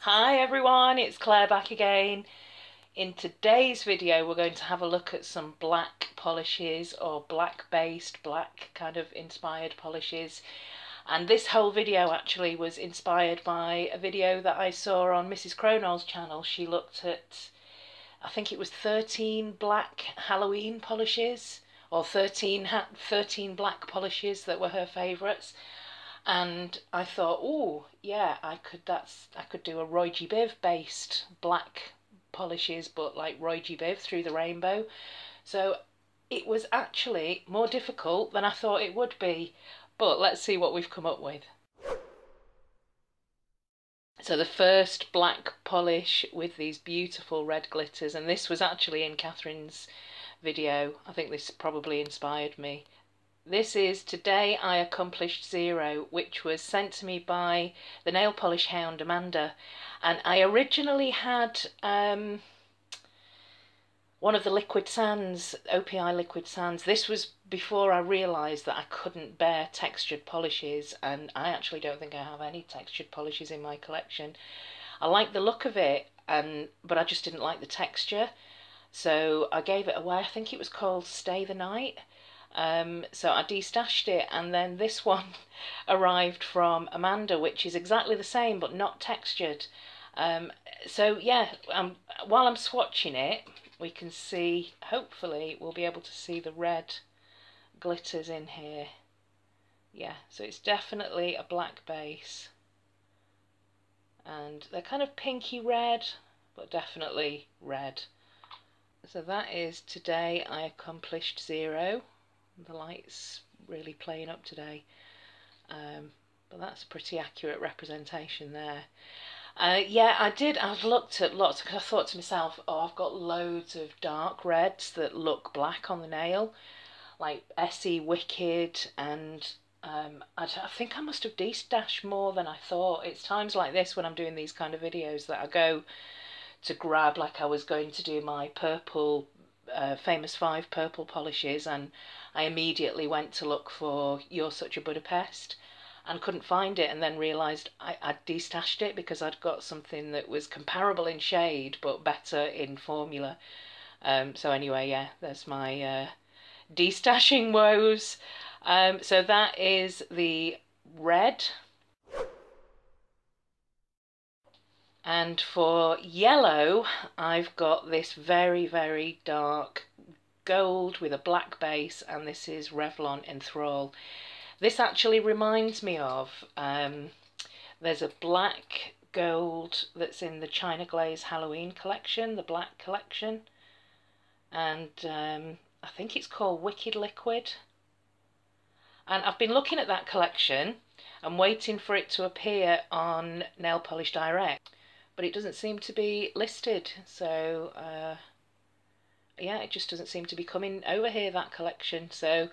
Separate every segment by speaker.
Speaker 1: Hi everyone, it's Claire back again. In today's video we're going to have a look at some black polishes or black based, black kind of inspired polishes. And this whole video actually was inspired by a video that I saw on Mrs. Cronall's channel. She looked at, I think it was 13 black Halloween polishes, or 13 black polishes that were her favourites. And I thought, oh yeah, I could do a ROYGBIV based black polishes, but like ROYGBIV through the rainbow. So it was actually more difficult than I thought it would be, but let's see what we've come up with. So the first black polish with these beautiful red glitters, and this was actually in Catherine's video. I think this probably inspired me. This is Today I Accomplished Zero, which was sent to me by the nail polish hound Amanda. And I originally had one of the liquid sands, OPI liquid sands. This was before I realised that I couldn't bear textured polishes, and I actually don't think I have any textured polishes in my collection. I like the look of it, but I just didn't like the texture. So I gave it away. I think it was called Stay the Night. So I destashed it, and then this one arrived from Amanda, which is exactly the same but not textured. So yeah, while I'm swatching it, we can see, hopefully we'll be able to see the red glitters in here. Yeah, so it's definitely a black base, and they're kind of pinky red, but definitely red. So that is Today I Accomplished Zero. The light's really playing up today, but that's a pretty accurate representation there. Yeah, I've looked at lots, because I thought to myself, oh, I've got loads of dark reds that look black on the nail, like Essie, Wicked, and I think I must have destashed more than I thought. It's times like this when I'm doing these kind of videos that I go to grab, like I was going to do my purple Famous 5 purple polishes, and I immediately went to look for You're Such a Budapest and couldn't find it, and then realised I'd destashed it because I'd got something that was comparable in shade but better in formula. So anyway, yeah, there's my destashing woes. So that is the red. And for yellow, I've got this very, very dark gold with a black base, and this is Revlon Enthrall. This actually reminds me of, there's a black gold that's in the China Glaze Halloween collection, the black collection, and I think it's called Wicked Liquid. And I've been looking at that collection and waiting for it to appear on Nail Polish Direct, but it doesn't seem to be listed. So yeah, it just doesn't seem to be coming over here, that collection. So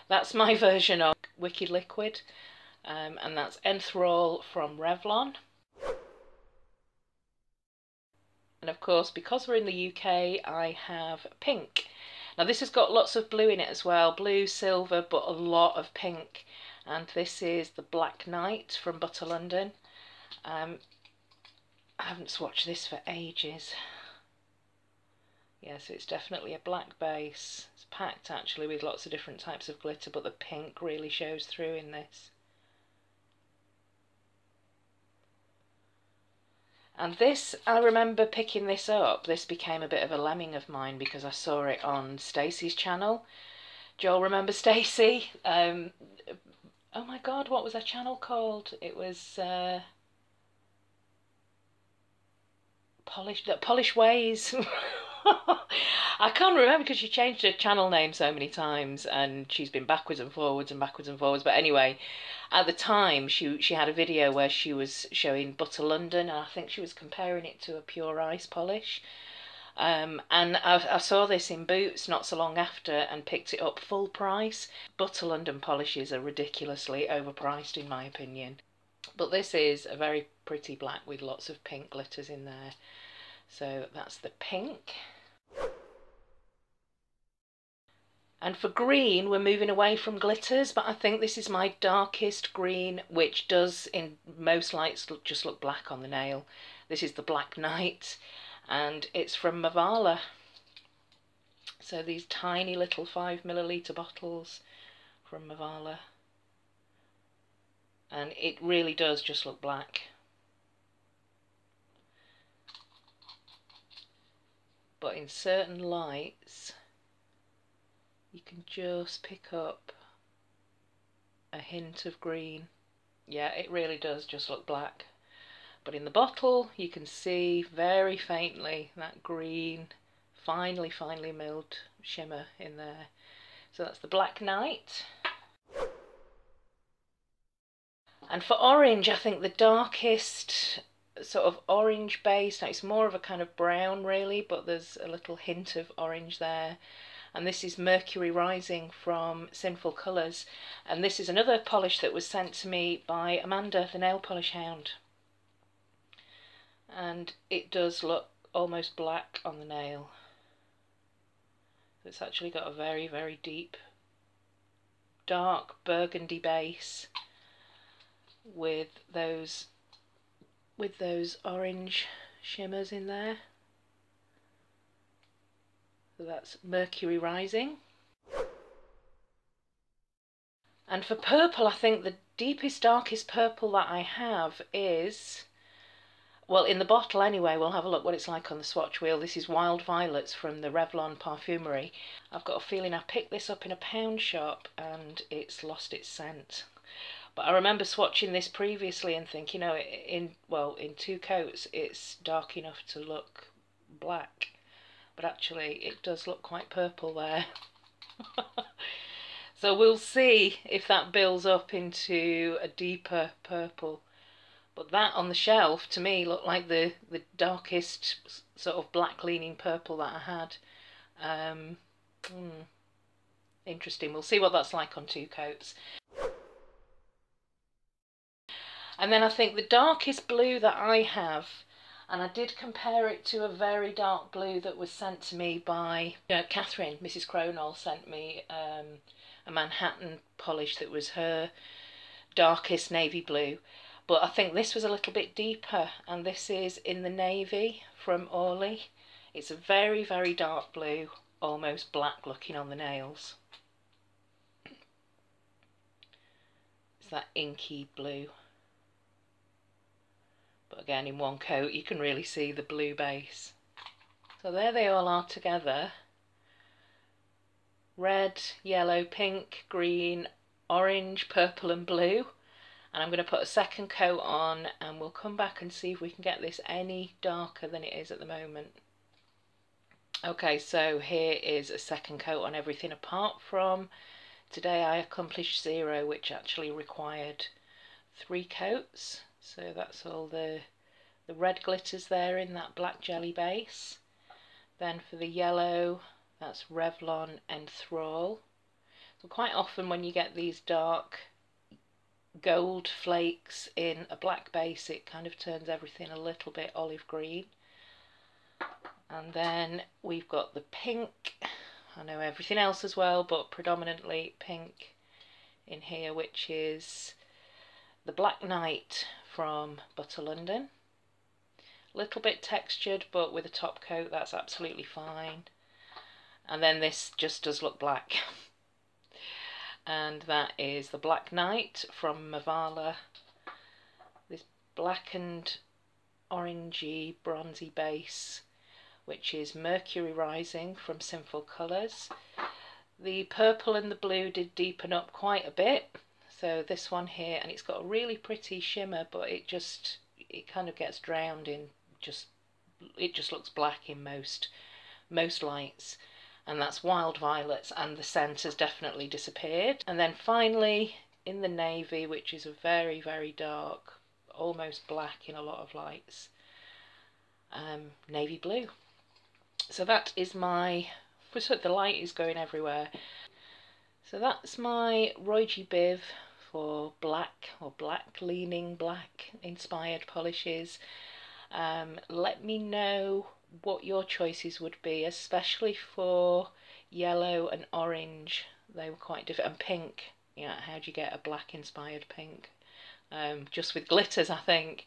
Speaker 1: that's my version of Wicked Liquid, and that's Enthrall from Revlon. And of course, because we're in the UK, I have pink. Now this has got lots of blue in it as well, blue, silver, but a lot of pink. And this is the Black Knight from Butter London. I haven't swatched this for ages. Yeah, so it's definitely a black base. It's packed actually with lots of different types of glitter, but the pink really shows through in this. And this, I remember picking this up. This became a bit of a lemming of mine because I saw it on Stacey's channel. Do you all remember Stacey? Oh my God, what was her channel called? It was Polish Ways. I can't remember because she changed her channel name so many times, and she's been backwards and forwards and backwards and forwards. But anyway, at the time she had a video where she was showing Butter London, and I think she was comparing it to a pure ice polish. And I saw this in Boots not so long after and picked it up full price. Butter London polishes are ridiculously overpriced in my opinion. But this is a very pretty black with lots of pink glitters in there. So that's the pink. And for green, we're moving away from glitters, but I think this is my darkest green, which does in most lights just look black on the nail. This is the Black Knight, and it's from Mavala. So these tiny little 5ml bottles from Mavala, and it really does just look black. But in certain lights you can just pick up a hint of green. Yeah, it really does just look black. But in the bottle you can see very faintly that green, finely milled shimmer in there. So that's the Black Knight. And for orange, I think the darkest sort of orange base, now it's more of a kind of brown really, but there's a little hint of orange there. And this is Mercury Rising from Sinful Colours. And this is another polish that was sent to me by Amanda, the nail polish hound. And it does look almost black on the nail. It's actually got a very, very deep, dark burgundy base with those orange shimmers in there. So that's Mercury Rising. And for purple, I think the deepest, darkest purple that I have is, well, in the bottle anyway, we'll have a look what it's like on the swatch wheel. This is Wild Violets from the Revlon Parfumery. I've got a feeling I picked this up in a pound shop and it's lost its scent. But I remember swatching this previously and thinking, you know, in 2 coats it's dark enough to look black. But actually it does look quite purple there. So we'll see if that builds up into a deeper purple. But that on the shelf to me looked like the darkest sort of black leaning purple that I had. Interesting. We'll see what that's like on 2 coats. And then I think the darkest blue that I have, and I did compare it to a very dark blue that was sent to me by Catherine, Mrs. Cronall sent me a Manhattan polish that was her darkest navy blue. But I think this was a little bit deeper, and this is In the Navy from Ollie. It's a very, very dark blue, almost black looking on the nails. It's that inky blue. But again, in 1 coat you can really see the blue base. So there they all are together. Red, yellow, pink, green, orange, purple and blue. And I'm going to put a 2nd coat on and we'll come back and see if we can get this any darker than it is at the moment. Okay, so here is a 2nd coat on everything apart from today I accomplished 0, which actually required 3 coats. So that's all the red glitters there in that black jelly base. Then for the yellow, that's Revlon Enthrall. So quite often when you get these dark gold flakes in a black base, it kind of turns everything a little bit olive green. And then we've got the pink. I know everything else as well, but predominantly pink in here, which is the Black Knight from Butter London. Little bit textured, but with a top coat that's absolutely fine. And then this just does look black. And that is the Black Knight from Mavala. This blackened orangey bronzy base, which is Mercury Rising from Sinful Colours. The purple and the blue did deepen up quite a bit. So this one here, and it's got a really pretty shimmer, but it kind of gets drowned in it just looks black in most lights. And that's Wild Violets, and the scent has definitely disappeared. And then finally In the Navy, which is a very, very dark, almost black in a lot of lights, navy blue. So that is my, the light is going everywhere. So that's my ROYGBIV for black or black leaning black inspired polishes. Let me know what your choices would be, especially for yellow and orange. They were quite different. And pink, you know, how do you get a black inspired pink? Just with glitters, I think.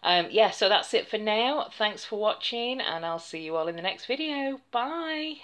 Speaker 1: Yeah, so that's it for now. Thanks for watching, and I'll see you all in the next video. Bye.